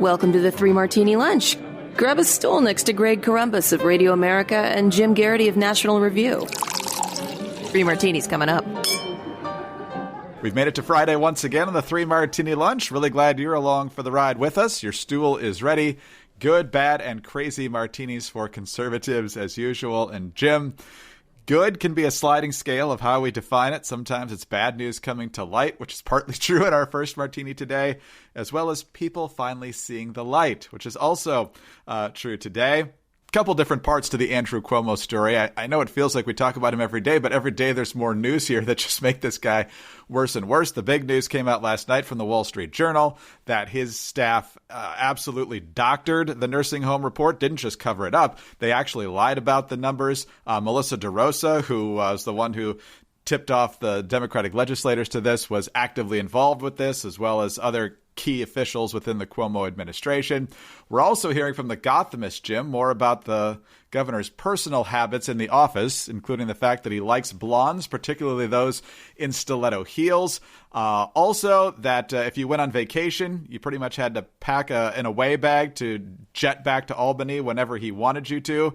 Welcome to the Three Martini Lunch. Grab a stool next to Greg Columbus of Radio America and Jim Garrity of National Review. Three Martinis coming up. We've made it to Friday once again on the Three Martini Lunch. Really glad you're along for the ride with us. Your stool is ready. Good, bad, and crazy martinis for conservatives as usual. And Jim, good can be a sliding scale of how we define it. Sometimes it's bad news coming to light, which is partly true in our first martini today, as well as people finally seeing the light, which is also true today. Couple different parts to the Andrew Cuomo story. I know it feels like we talk about him every day, but every day there's more news here that just make this guy worse and worse. The big news came out last night from the Wall Street Journal that his staff absolutely doctored the nursing home report, didn't just cover it up. They actually lied about the numbers. Melissa DeRosa, who was the one who tipped off the Democratic legislators to this, was actively involved with this, as well as other key officials within the Cuomo administration. We're also hearing from the Gothamist, Jim, more about the governor's personal habits in the office, including the fact that he likes blondes, particularly those in stiletto heels. Also, that if you went on vacation, you pretty much had to pack an away bag to jet back to Albany whenever he wanted you to.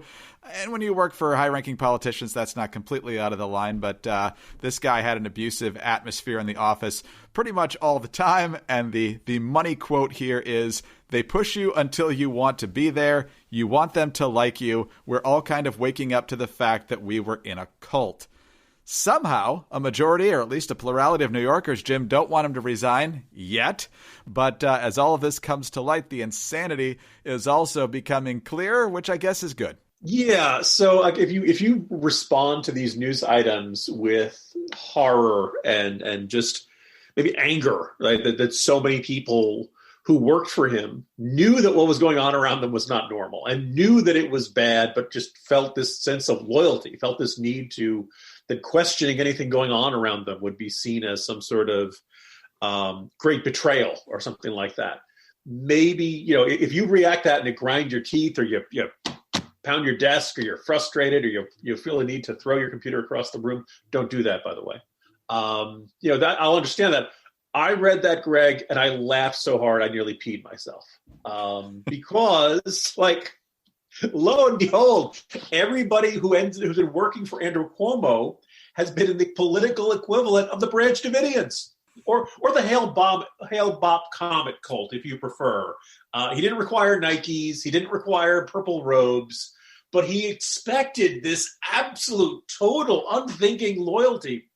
And when you work for high-ranking politicians, that's not completely out of the line. But this guy had an abusive atmosphere in the office pretty much all the time. And the money quote here is, they push you until you want to be there. You want them to like you. We're all kind of waking up to the fact that we were in a cult. Somehow, a majority, or at least a plurality of New Yorkers, Jim, don't want him to resign yet. But as all of this comes to light, the insanity is also becoming clear, which I guess is good. Yeah. So if you respond to these news items with horror and just maybe anger, right, that so many people who worked for him knew that what was going on around them was not normal and knew that it was bad, but just felt this sense of loyalty, felt this need to, that questioning anything going on around them would be seen as some sort of great betrayal or something like that. Maybe, if you react that and you grind your teeth or you pound your desk or you're frustrated or you feel a need to throw your computer across the room, don't do that, by the way. That I'll understand that. I read that, Greg, and I laughed so hard I nearly peed myself. Because, lo and behold, everybody who's been working for Andrew Cuomo has been in the political equivalent of the Branch Davidians, or the Hail Bop Comet cult, if you prefer. He didn't require Nikes, he didn't require purple robes, but he expected this absolute, total, unthinking loyalty.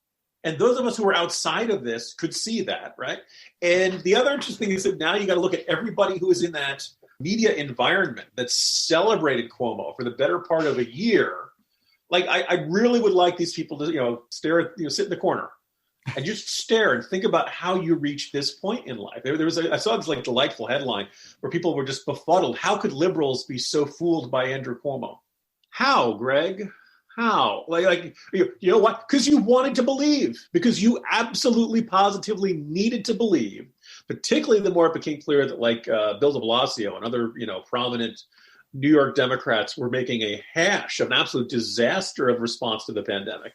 And those of us who are outside of this could see that, right? And the other interesting thing is that now you got to look at everybody who is in that media environment that celebrated Cuomo for the better part of a year. I really would like these people to, stare at, sit in the corner and just stare and think about how you reach this point in life. I saw this delightful headline where people were just befuddled. How could liberals be so fooled by Andrew Cuomo? How, Greg? How? You know what? Because you wanted to believe, because you absolutely positively needed to believe, particularly the more it became clear that Bill de Blasio and other, prominent New York Democrats were making a hash of an absolute disaster of response to the pandemic,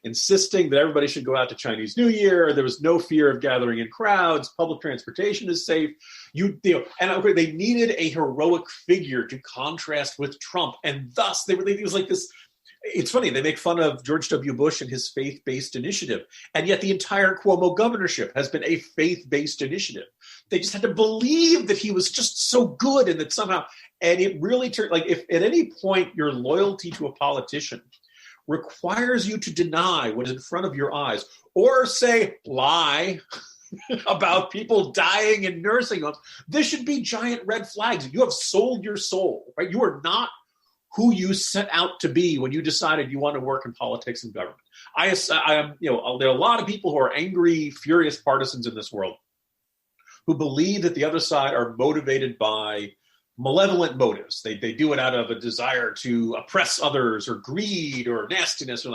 insisting that everybody should go out to Chinese New Year. There was no fear of gathering in crowds. Public transportation is safe. And they needed a heroic figure to contrast with Trump. And thus it was like this. It's funny, they make fun of George W. Bush and his faith-based initiative, and yet the entire Cuomo governorship has been a faith-based initiative. They just had to believe that he was just so good and that somehow, and it really turned, if at any point your loyalty to a politician requires you to deny what is in front of your eyes or say lie about people dying in nursing homes, this should be giant red flags. You have sold your soul, right? You are not who you set out to be when you decided you want to work in politics and government. I am, there are a lot of people who are angry, furious partisans in this world who believe that the other side are motivated by malevolent motives. They do it out of a desire to oppress others or greed or nastiness.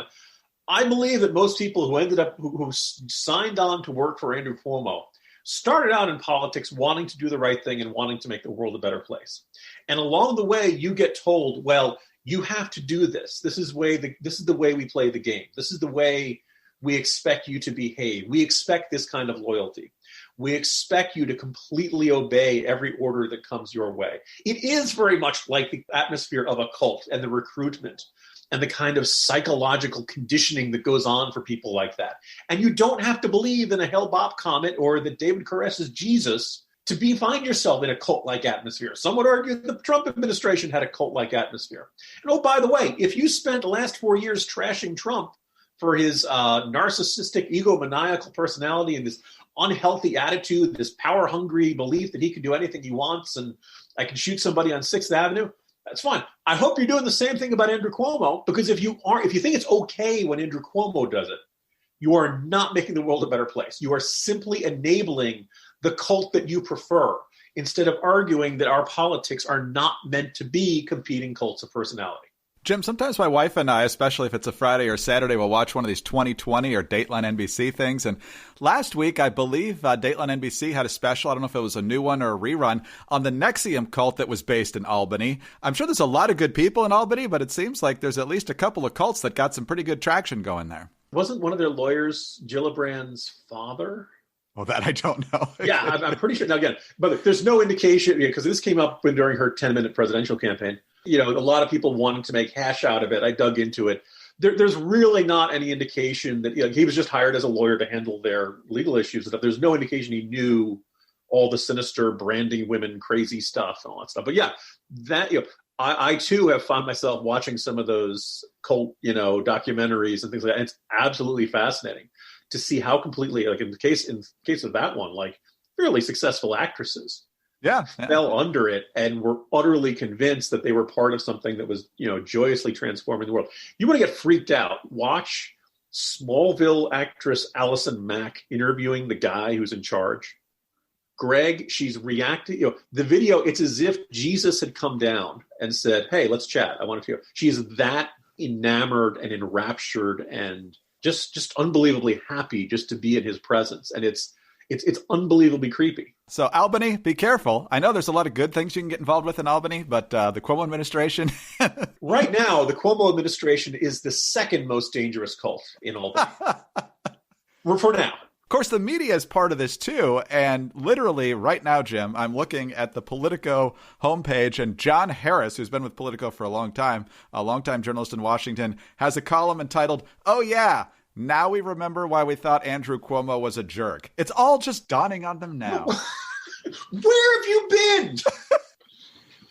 I believe that most people who signed on to work for Andrew Cuomo started out in politics wanting to do the right thing and wanting to make the world a better place. And along the way, you get told, well, you have to do this. This is the way we play the game. This is the way we expect you to behave. We expect this kind of loyalty. We expect you to completely obey every order that comes your way. It is very much like the atmosphere of a cult and the recruitment and the kind of psychological conditioning that goes on for people like that. And you don't have to believe in a Hale-Bopp comet or that David Koresh is Jesus to find yourself in a cult-like atmosphere. Some would argue the Trump administration had a cult-like atmosphere. And oh, by the way, if you spent the last 4 years trashing Trump for his narcissistic, egomaniacal personality and this unhealthy attitude, this power-hungry belief that he can do anything he wants and I can shoot somebody on 6th Avenue, that's fine. I hope you're doing the same thing about Andrew Cuomo, because if you think it's okay when Andrew Cuomo does it, you are not making the world a better place. You are simply enabling the cult that you prefer, instead of arguing that our politics are not meant to be competing cults of personality. Jim, sometimes my wife and I, especially if it's a Friday or Saturday, will watch one of these 2020 or Dateline NBC things. And last week, I believe Dateline NBC had a special, I don't know if it was a new one or a rerun, on the NXIVM cult that was based in Albany. I'm sure there's a lot of good people in Albany, but it seems like there's at least a couple of cults that got some pretty good traction going there. Wasn't one of their lawyers Gillibrand's father? Well, that I don't know. Yeah, I'm pretty sure. Now, again, but there's no indication, because this came up during her 10-minute presidential campaign. A lot of people wanted to make hash out of it. I dug into it. There's really not any indication that he was just hired as a lawyer to handle their legal issues and stuff. There's no indication he knew all the sinister branding women crazy stuff and all that stuff. But yeah, that I too have found myself watching some of those cult documentaries and things like that. And it's absolutely fascinating to see how completely, like in the case of that one, like fairly successful actresses fell under it and were utterly convinced that they were part of something that was, joyously transforming the world. You want to get freaked out, watch Smallville actress Allison Mack interviewing the guy who's in charge. Greg, she's reacting, the video, it's as if Jesus had come down and said, hey, let's chat. I want to hear. She is that enamored and enraptured and just unbelievably happy just to be in his presence. And it's unbelievably creepy. So Albany, be careful. I know there's a lot of good things you can get involved with in Albany, but the Cuomo administration. Right now, the Cuomo administration is the second most dangerous cult in Albany. For now. Of course, the media is part of this too. And literally right now, Jim, I'm looking at the Politico homepage, and John Harris, who's been with Politico for a longtime journalist in Washington, has a column entitled, "Oh yeah, now we remember why we thought Andrew Cuomo was a jerk." It's all just dawning on them now. Where have you been?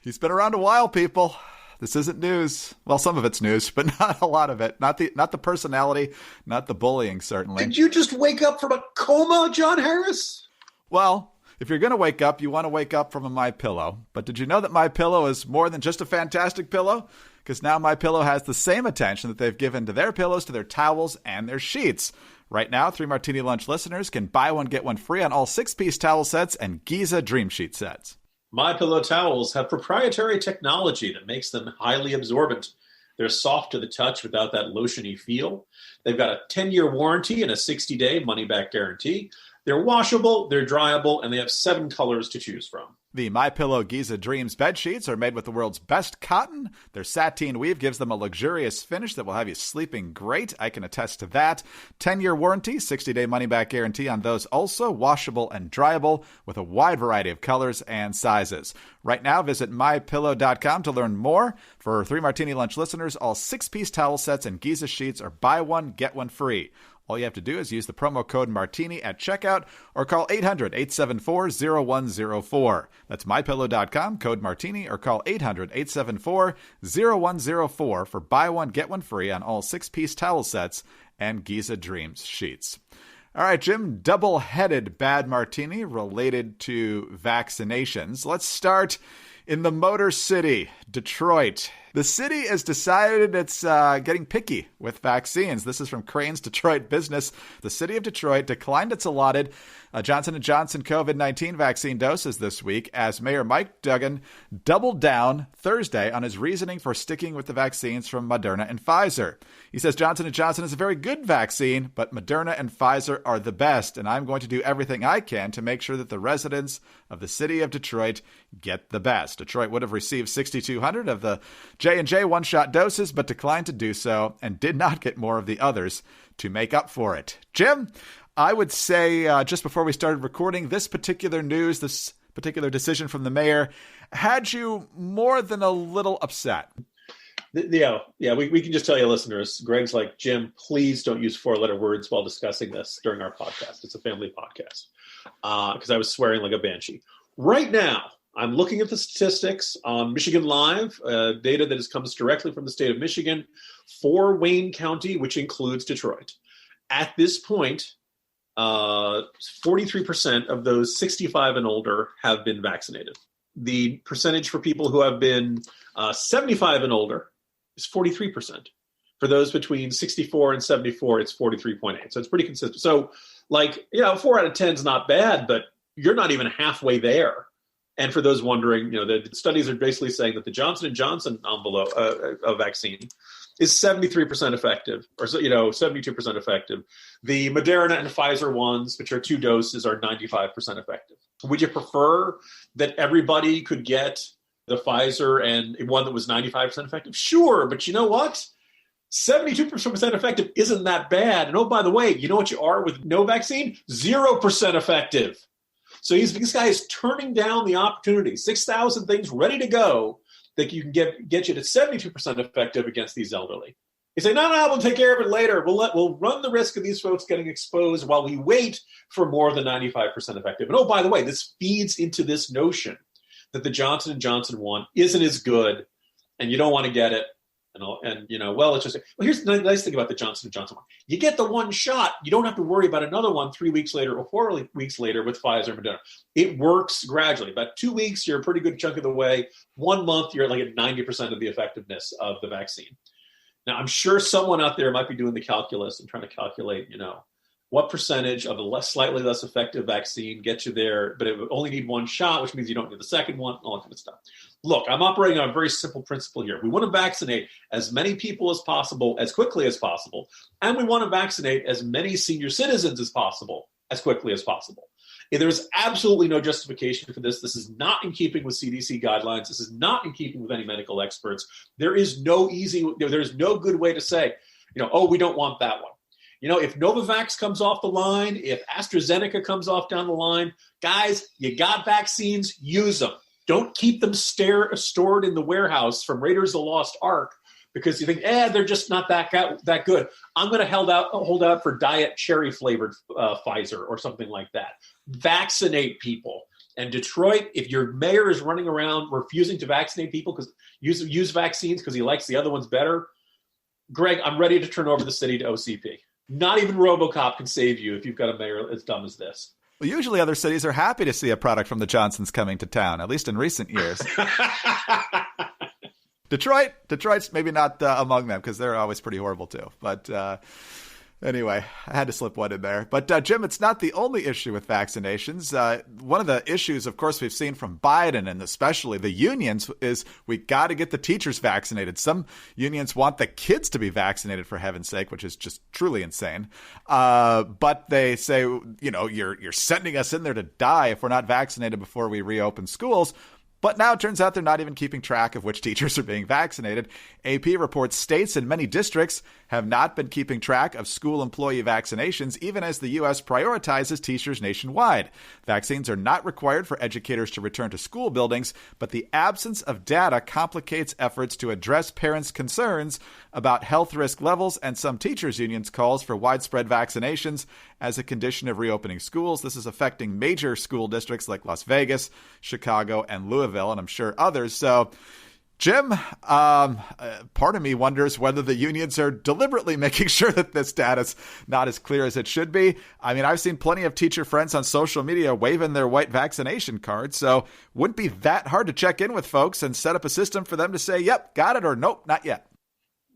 He's been around a while, people. This isn't news. Well, some of it's news, but not a lot of it. Not the personality, not the bullying, certainly. Did you just wake up from a coma, John Harris? Well, if you're going to wake up, you want to wake up from a MyPillow. But did you know that MyPillow is more than just a fantastic pillow? Because now MyPillow has the same attention that they've given to their pillows, to their towels, and their sheets. Right now, 3 Martini Lunch listeners can buy one, get one free on all 6-piece towel sets and Giza Dream Sheet sets. MyPillow towels have proprietary technology that makes them highly absorbent. They're soft to the touch without that lotiony feel. They've got a 10-year warranty and a 60-day money-back guarantee. They're washable, they're dryable, and they have 7 colors to choose from. The MyPillow Giza Dreams bed sheets are made with the world's best cotton. Their sateen weave gives them a luxurious finish that will have you sleeping great. I can attest to that. 10-year warranty, 60-day money-back guarantee on those, also washable and dryable with a wide variety of colors and sizes. Right now, visit MyPillow.com to learn more. For 3 Martini Lunch listeners, all 6-piece towel sets and Giza sheets are buy one, get one free. All you have to do is use the promo code Martini at checkout or call 800-874-0104. That's MyPillow.com, code Martini, or call 800-874-0104 for buy one, get one free on all 6-piece towel sets and Giza Dreams sheets. All right, Jim, double-headed bad martini related to vaccinations. Let's start in the Motor City, Detroit. The city has decided it's getting picky with vaccines. This is from Crane's Detroit Business. The city of Detroit declined its allotted Johnson & Johnson COVID-19 vaccine doses this week as Mayor Mike Duggan doubled down Thursday on his reasoning for sticking with the vaccines from Moderna and Pfizer. He says Johnson & Johnson is a very good vaccine, but Moderna and Pfizer are the best, and I'm going to do everything I can to make sure that the residents of the city of Detroit get the best. Detroit would have received 6,200 of the J&J one-shot doses, but declined to do so and did not get more of the others to make up for it. Jim, I would say just before we started recording, this particular news, this particular decision from the mayor had you more than a little upset. Yeah, we can just tell you, listeners, Greg's like, Jim, please don't use 4-letter words while discussing this during our podcast. It's a family podcast. Because I was swearing like a banshee. Right now, I'm looking at the statistics on Michigan Live, data that comes directly from the state of Michigan for Wayne County, which includes Detroit. At this point, 43% of those 65 and older have been vaccinated. The percentage for people who have been 75 and older is 43%. For those between 64 and 74, it's 43.8. So it's pretty consistent. So, 4 out of 10 is not bad, but you're not even halfway there. And for those wondering, the studies are basically saying that the Johnson & Johnson envelope vaccine is 73% effective, or 72% effective. The Moderna and Pfizer ones, which are 2 doses, are 95% effective. Would you prefer that everybody could get the Pfizer and one that was 95% effective? Sure, but you know what? 72% effective isn't that bad. And oh, by the way, you know what you are with no vaccine? 0% effective. So this guy is turning down the opportunity. 6,000 things ready to go that you can get you to 72% effective against these elderly. You say, no, we'll take care of it later. We'll run the risk of these folks getting exposed while we wait for more than 95% effective. And oh, by the way, this feeds into this notion that the Johnson & Johnson one isn't as good and you don't want to get it. It's just, here's the nice thing about the Johnson & Johnson one. You get the one shot. You don't have to worry about another one 3 weeks later or 4 weeks later with Pfizer and Moderna. It works gradually. About 2 weeks, you're a pretty good chunk of the way. 1 month, you're at 90% of the effectiveness of the vaccine. Now, I'm sure someone out there might be doing the calculus and trying to calculate, what percentage of a slightly less effective vaccine gets you there, but it would only need one shot, which means you don't need the second one, all that kind of stuff. Look, I'm operating on a very simple principle here. We want to vaccinate as many people as possible, as quickly as possible, and we want to vaccinate as many senior citizens as possible, as quickly as possible. There's absolutely no justification for this. This is not in keeping with CDC guidelines. This is not in keeping with any medical experts. There's no good way to say, we don't want that one. If Novavax comes off the line, if AstraZeneca comes off down the line, guys, you got vaccines, use them. Don't keep them stored in the warehouse from Raiders of the Lost Ark because you think, they're just not that good. I'm going to hold out for diet cherry flavored Pfizer or something like that. Vaccinate people. And Detroit, if your mayor is running around refusing to vaccinate people because use vaccines because he likes the other ones better, Greg, I'm ready to turn over the city to OCP. Not even RoboCop can save you if you've got a mayor as dumb as this. Well, usually other cities are happy to see a product from the Johnsons coming to town, at least in recent years. Detroit's maybe not among them because they're always pretty horrible too. But anyway, I had to slip one in there. But Jim, it's not the only issue with vaccinations. One of the issues, of course, we've seen from Biden and especially the unions is we got to get the teachers vaccinated. Some unions want the kids to be vaccinated, for heaven's sake, which is just truly insane. But they say, you're sending us in there to die if we're not vaccinated before we reopen schools. But now it turns out they're not even keeping track of which teachers are being vaccinated. AP reports states in many districts have not been keeping track of school employee vaccinations, even as the U.S. prioritizes teachers nationwide. Vaccines are not required for educators to return to school buildings, but the absence of data complicates efforts to address parents' concerns about health risk levels and some teachers' unions' calls for widespread vaccinations as a condition of reopening schools. This is affecting major school districts like Las Vegas, Chicago, and Louisville, and I'm sure others. So, Jim, part of me wonders whether the unions are deliberately making sure that this data's not as clear as it should be. I mean, I've seen plenty of teacher friends on social media waving their white vaccination cards, so wouldn't be that hard to check in with folks and set up a system for them to say, yep, got it, or nope, not yet.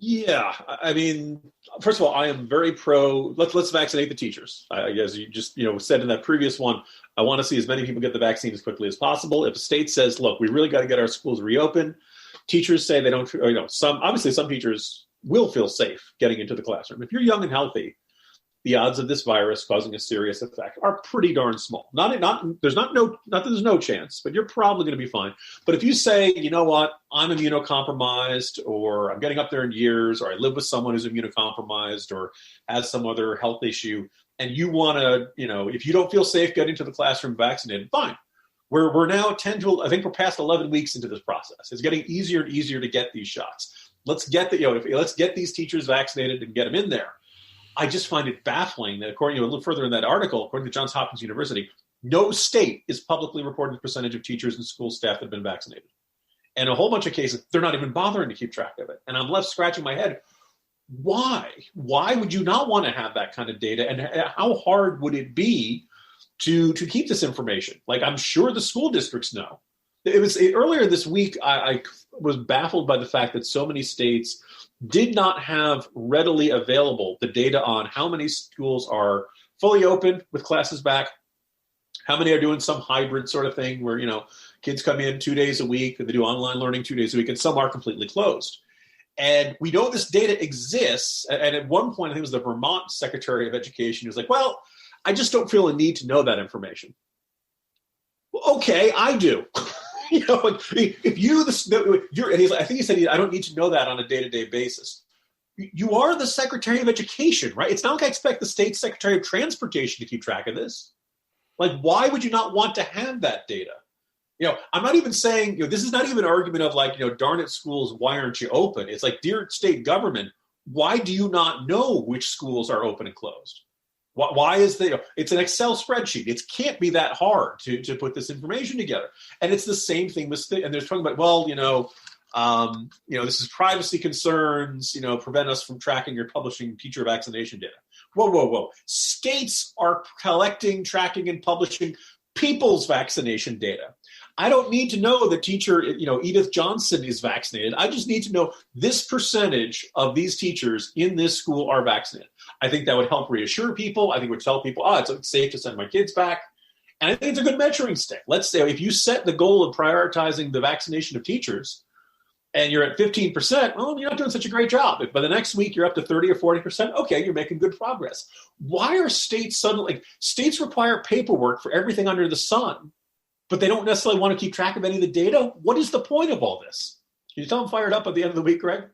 Yeah, I mean, first of all, I am very pro. Let's vaccinate the teachers. As you just said in that previous one, I want to see as many people get the vaccine as quickly as possible. If a state says, "Look, we really got to get our schools reopened," teachers say they don't. Some teachers will feel safe getting into the classroom. If you're young and healthy, the odds of this virus causing a serious effect are pretty darn small. There's no chance, but you're probably going to be fine. But if you say, you know what, I'm immunocompromised, or I'm getting up there in years, or I live with someone who's immunocompromised, or has some other health issue, and you want to, if you don't feel safe getting to the classroom vaccinated, fine. We're now I think we're past 11 weeks into this process. It's getting easier and easier to get these shots. Let's get let's get these teachers vaccinated and get them in there. I just find it baffling that according to a little further in that article, according to Johns Hopkins University, no state is publicly reporting the percentage of teachers and school staff that have been vaccinated. And a whole bunch of cases, they're not even bothering to keep track of it. And I'm left scratching my head. Why? Why would you not want to have that kind of data? And how hard would it be to keep this information? Like, I'm sure the school districts know. Earlier this week, I was baffled by the fact that so many states did not have readily available the data on how many schools are fully open with classes back, how many are doing some hybrid sort of thing where, kids come in 2 days a week and they do online learning 2 days a week, and some are completely closed. And we know this data exists. And at one point, I think it was the Vermont Secretary of Education who was like, well, I just don't feel a need to know that information. Well, okay, I do. If I think he said, I don't need to know that on a day-to-day basis. You are the Secretary of Education, right? It's not like I expect the state Secretary of Transportation to keep track of this. Like, why would you not want to have that data? I'm not even saying, this is not even an argument of like, darn it, schools, why aren't you open? It's like, dear state government, why do you not know which schools are open and closed? Why is it's an Excel spreadsheet. It can't be that hard to put this information together. And it's the same thing with, and they're talking about, well, this is privacy concerns, prevent us from tracking or publishing teacher vaccination data. Whoa. States are collecting, tracking, and publishing people's vaccination data. I don't need to know that teacher, Edith Johnson is vaccinated. I just need to know this percentage of these teachers in this school are vaccinated. I think that would help reassure people. I think it would tell people, it's safe to send my kids back. And I think it's a good measuring stick. Let's say if you set the goal of prioritizing the vaccination of teachers and you're at 15%, well, you're not doing such a great job. If by the next week you're up to 30 or 40%, okay, you're making good progress. Why are states states require paperwork for everything under the sun, but they don't necessarily want to keep track of any of the data? What is the point of all this? Can you tell them fired up at the end of the week, Greg?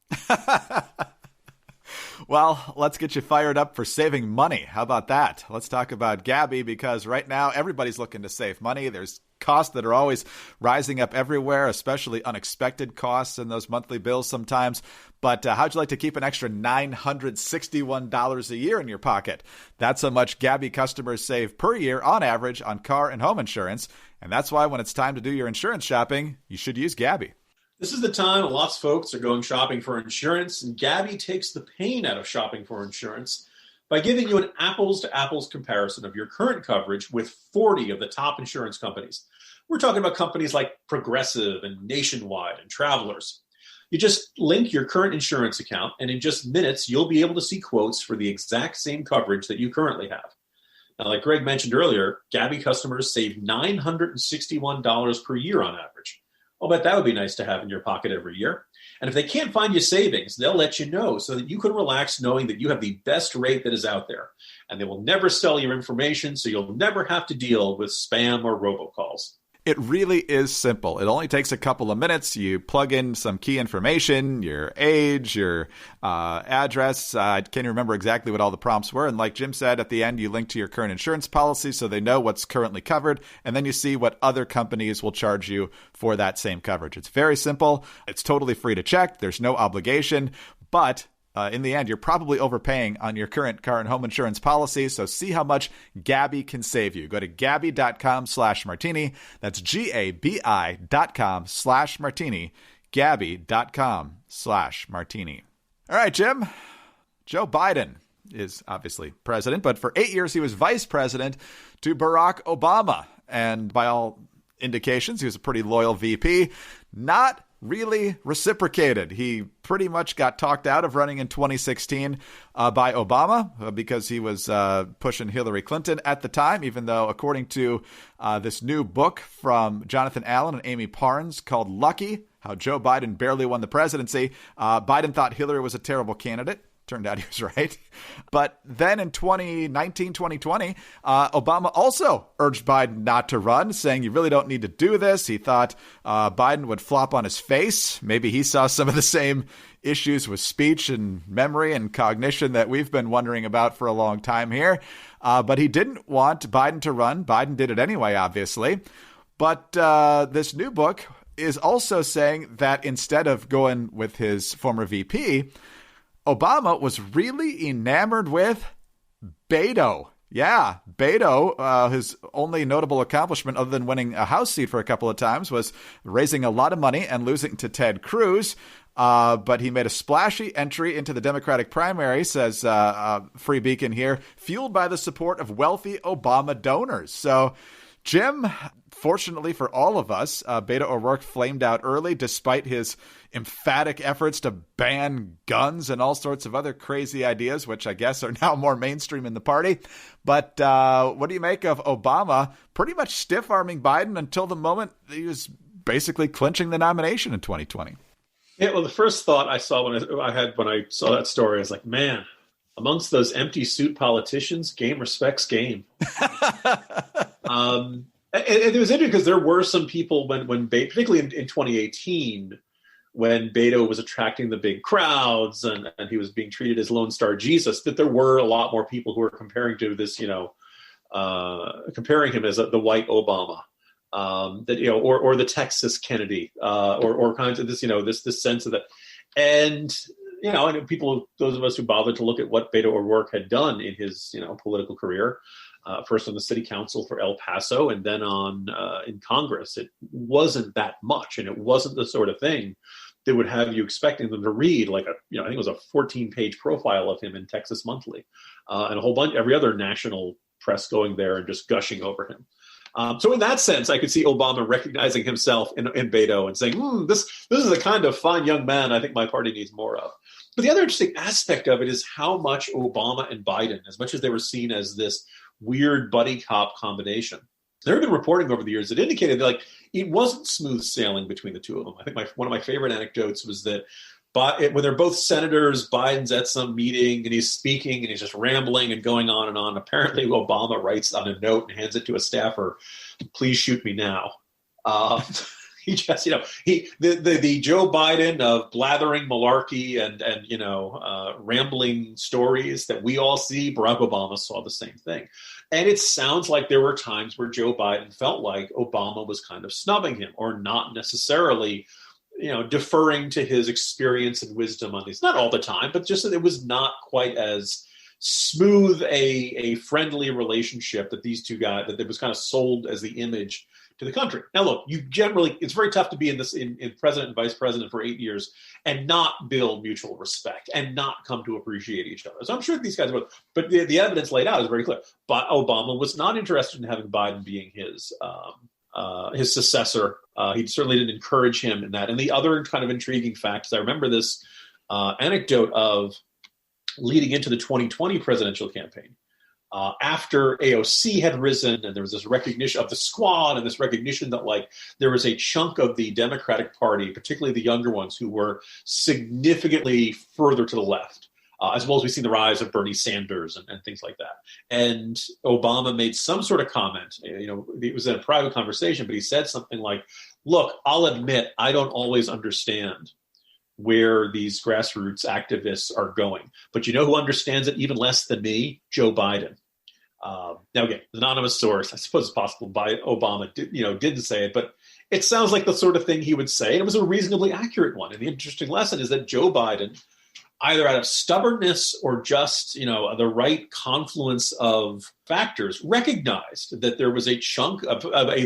Well, let's get you fired up for saving money. How about that? Let's talk about Gabi, because right now everybody's looking to save money. There's costs that are always rising up everywhere, especially unexpected costs in those monthly bills sometimes. But how'd you like to keep an extra $961 a year in your pocket? That's how much Gabi customers save per year on average on car and home insurance. And that's why when it's time to do your insurance shopping, you should use Gabi. This is the time lots of folks are going shopping for insurance, and Gabi takes the pain out of shopping for insurance by giving you an apples-to-apples comparison of your current coverage with 40 of the top insurance companies. We're talking about companies like Progressive and Nationwide and Travelers. You just link your current insurance account, and in just minutes, you'll be able to see quotes for the exact same coverage that you currently have. Now, like Greg mentioned earlier, Gabi customers save $961 per year on average. I'll bet that would be nice to have in your pocket every year. And if they can't find you savings, they'll let you know so that you can relax knowing that you have the best rate that is out there. And they will never sell your information, so you'll never have to deal with spam or robocalls. It really is simple. It only takes a couple of minutes. You plug in some key information, your age, your address. I can't remember exactly what all the prompts were. And like Jim said, at the end, you link to your current insurance policy so they know what's currently covered. And then you see what other companies will charge you for that same coverage. It's very simple. It's totally free to check. There's no obligation. But in the end, you're probably overpaying on your current car and home insurance policy. So see how much Gabi can save you. Go to Gabi.com/martini. That's GABI.com/martini. Gabi.com/martini. All right, Jim. Joe Biden is obviously president, but for 8 years he was vice president to Barack Obama. And by all indications, he was a pretty loyal VP. Not really reciprocated. He pretty much got talked out of running in 2016 by Obama because he was pushing Hillary Clinton at the time, even though, according to this new book from Jonathan Allen and Amy Parnes called Lucky, How Joe Biden Barely Won the Presidency, Biden thought Hillary was a terrible candidate. Turned out he was right. But then in 2019, 2020, Obama also urged Biden not to run, saying you really don't need to do this. He thought Biden would flop on his face. Maybe he saw some of the same issues with speech and memory and cognition that we've been wondering about for a long time here. But he didn't want Biden to run. Biden did it anyway, obviously. But this new book is also saying that instead of going with his former VP, Obama was really enamored with Beto. Yeah, Beto, his only notable accomplishment other than winning a House seat for a couple of times was raising a lot of money and losing to Ted Cruz. But he made a splashy entry into the Democratic primary, says Free Beacon here, fueled by the support of wealthy Obama donors. So, Jim, fortunately for all of us, Beto O'Rourke flamed out early despite his emphatic efforts to ban guns and all sorts of other crazy ideas, which I guess are now more mainstream in the party. But what do you make of Obama pretty much stiff-arming Biden until the moment he was basically clinching the nomination in 2020? Yeah, well, the first thought I saw when I saw that story, I was like, man, amongst those empty suit politicians, game respects game. And it was interesting because there were some people when particularly in 2018, when Beto was attracting the big crowds and he was being treated as Lone Star Jesus, that there were a lot more people who were comparing to this, comparing him as the white Obama. Or the Texas Kennedy, or kinds of this, this sense of that. And, and people, those of us who bothered to look at what Beto O'Rourke had done in his, political career, first on the city council for El Paso and then in Congress, it wasn't that much. And it wasn't the sort of thing that would have you expecting them to read I think it was a 14-page profile of him in Texas Monthly, and a whole bunch, every other national press going there and just gushing over him. So in that sense, I could see Obama recognizing himself in Beto and saying, this is the kind of fine young man I think my party needs more of. But the other interesting aspect of it is how much Obama and Biden, as much as they were seen as this weird buddy cop combination, there have been reporting over the years that indicated that it wasn't smooth sailing between the two of them. I think one of my favorite anecdotes was that when they're both senators, Biden's at some meeting and he's speaking and he's just rambling and going on and on. Apparently, Obama writes on a note and hands it to a staffer, "Please shoot me now." He just, the Joe Biden of blathering malarkey and rambling stories that we all see, Barack Obama saw the same thing. And it sounds like there were times where Joe Biden felt like Obama was kind of snubbing him or not necessarily deferring to his experience and wisdom on these. Not all the time, but just that it was not quite as smooth a friendly relationship that these two guys, that it was kind of sold as the image to the country. Now, look, it's very tough to be in president and vice president for 8 years and not build mutual respect and not come to appreciate each other. So I'm sure these guys would, but the evidence laid out is very clear. But Obama was not interested in having Biden being his successor. He certainly didn't encourage him in that. And the other kind of intriguing fact is I remember this anecdote of leading into the 2020 presidential campaign. After AOC had risen and there was this recognition of the squad and this recognition that there was a chunk of the Democratic Party, particularly the younger ones, who were significantly further to the left. As well as we've seen the rise of Bernie Sanders and things like that. And Obama made some sort of comment, it was in a private conversation, but he said something like, look, I'll admit I don't always understand where these grassroots activists are going. But you know who understands it even less than me? Joe Biden. Now, again, anonymous source, I suppose it's possible Obama didn't say it, but it sounds like the sort of thing he would say. And it was a reasonably accurate one. And the interesting lesson is that Joe Biden, either out of stubbornness or just, the right confluence of factors, recognized that there was a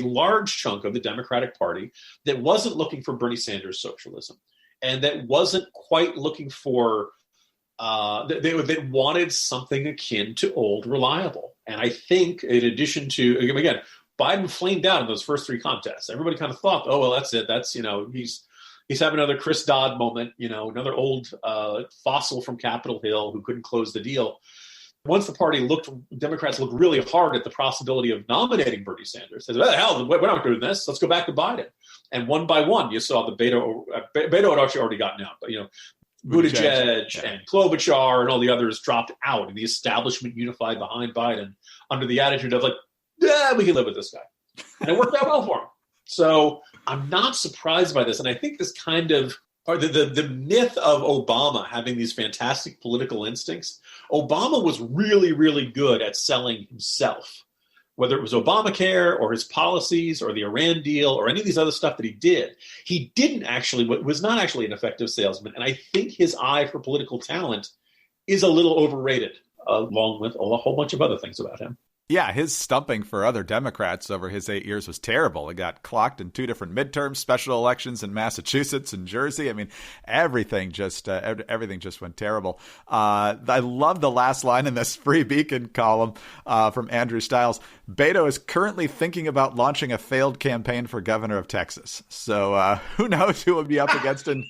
large chunk of the Democratic Party that wasn't looking for Bernie Sanders socialism and that wasn't quite looking for, that wanted something akin to old reliable. And I think in addition to, again, Biden flamed out in those first three contests. Everybody kind of thought, oh, well, that's it. That's, he's having another Chris Dodd moment, another old fossil from Capitol Hill who couldn't close the deal. Once the Democrats looked really hard at the possibility of nominating Bernie Sanders, they said, "Well, hell, we're not doing this. Let's go back to Biden." And one by one, you saw the Beto had actually already gotten out, but Buttigieg and Klobuchar and all the others dropped out, and the establishment unified behind Biden under the attitude of like, yeah, we can live with this guy. And it worked out well for him. So I'm not surprised by this. And I think this kind of, or the myth of Obama having these fantastic political instincts, Obama was really, really good at selling himself. Whether it was Obamacare or his policies or the Iran deal or any of these other stuff that he did, he was not actually an effective salesman. And I think his eye for political talent is a little overrated, along with a whole bunch of other things about him. Yeah, his stumping for other Democrats over his 8 years was terrible. He got clocked in 2 different midterms, special elections in Massachusetts and Jersey. I mean, everything just went terrible. I love the last line in this Free Beacon column from Andrew Stiles. Beto is currently thinking about launching a failed campaign for governor of Texas. So who knows who will be up against in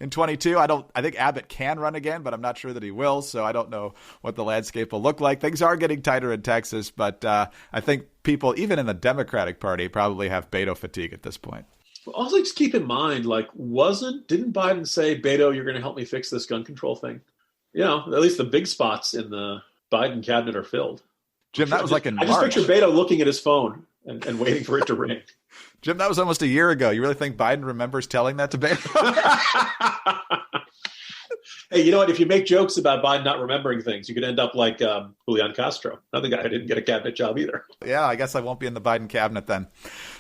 22. I think Abbott can run again, but I'm not sure that he will. So I don't know what the landscape will look like. Things are getting tighter in Texas, but I think people, even in the Democratic Party, probably have Beto fatigue at this point. Also, just keep in mind, didn't Biden say, Beto, you're going to help me fix this gun control thing? You know, at least the big spots in the Biden cabinet are filled. Jim, that was like in March. I just picture Beto looking at his phone and waiting for it to ring. Jim, that was almost a year ago. You really think Biden remembers telling that to Beto? Hey, you know what? If you make jokes about Biden not remembering things, you could end up like Julian Castro, another guy who didn't get a cabinet job either. Yeah, I guess I won't be in the Biden cabinet then.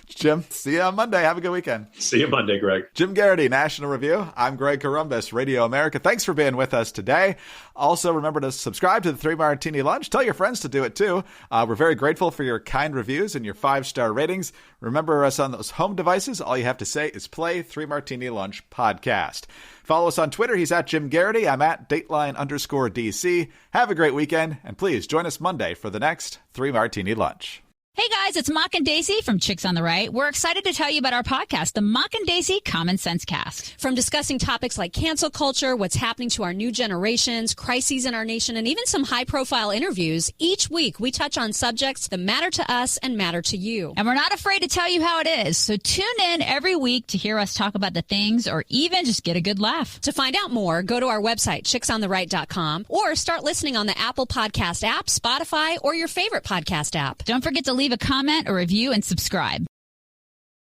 Jim, see you on Monday. Have a good weekend. See you Monday, Greg. Jim Garrity, National Review. I'm Greg Corombos, Radio America. Thanks for being with us today. Also, remember to subscribe to the 3 Martini Lunch. Tell your friends to do it too. We're very grateful for your kind reviews and your 5-star ratings. Remember us on those home devices. All you have to say is play 3 Martini Lunch podcast. Follow us on Twitter. He's at Jim Garrity. I'm at Dateline_DC. Have a great weekend, and please join us Monday for the next 3 Martini Lunch. Hey guys, it's Mock and Daisy from Chicks on the Right. We're excited to tell you about our podcast, the Mock and Daisy Common Sense Cast. From discussing topics like cancel culture, what's happening to our new generations, crises in our nation, and even some high-profile interviews, each week we touch on subjects that matter to us and matter to you. And we're not afraid to tell you how it is, so tune in every week to hear us talk about the things or even just get a good laugh. To find out more, go to our website, chicksontheright.com, or start listening on the Apple Podcast app, Spotify, or your favorite podcast app. Don't forget to leave a comment, a review, and subscribe.